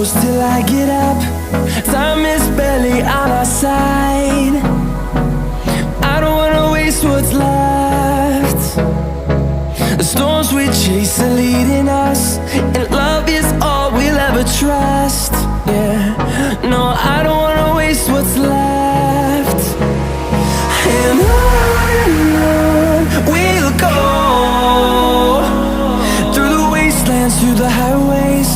close till I get up. Time is barely on our side. I don't wanna waste what's left. The storms we chase are leading us, and love is all we'll ever trust. Yeah, no, I don't wanna waste what's left. And on we'll go, through the wastelands, through the highways,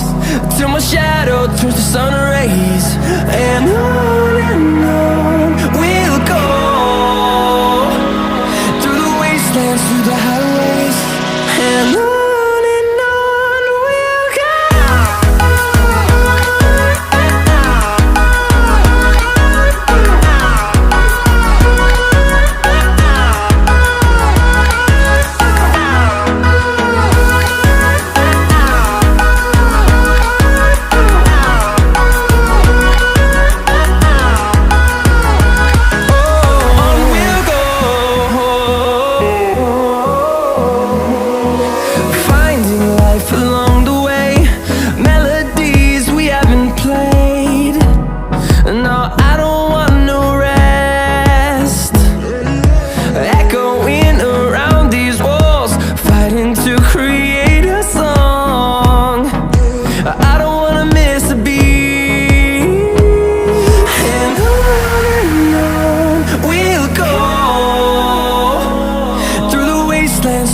till my shadow turns to sun rays. And on we'll go, through the wastelands, through the highways, and on we'll go.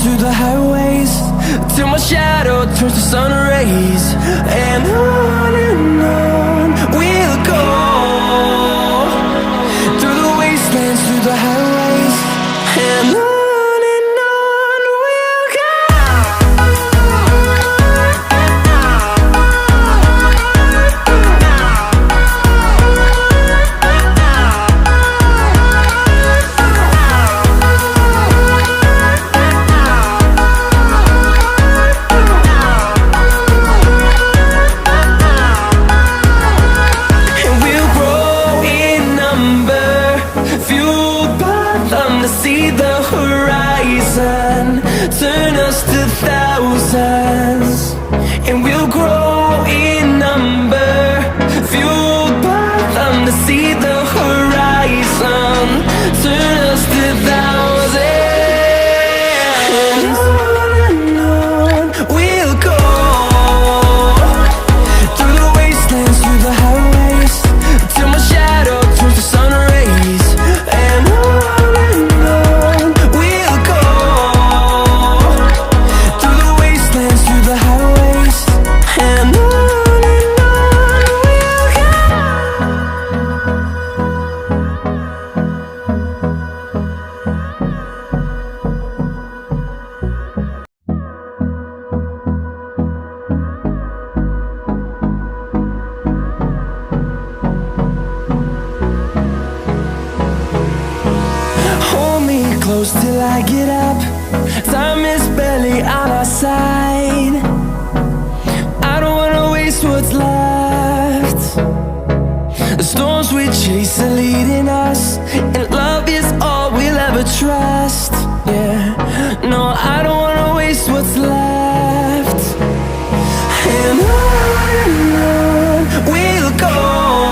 Through the highways, till my shadow turns to sun rays. And on we'll go, through the wastelands, through the highways, and on we'll go. See the horizon, turn us to thousands, and we'll grow in number, fueled by them. To see the horizon, turn us to thousands, and on we'll go, through the wastelands, through the highways, till my shadow turns to sun rays. And close till I get up. Time is barely on our side. I don't wanna waste what's left. The storms we chase are leading us, and love is all we'll ever trust. Yeah, no, I don't wanna waste what's left.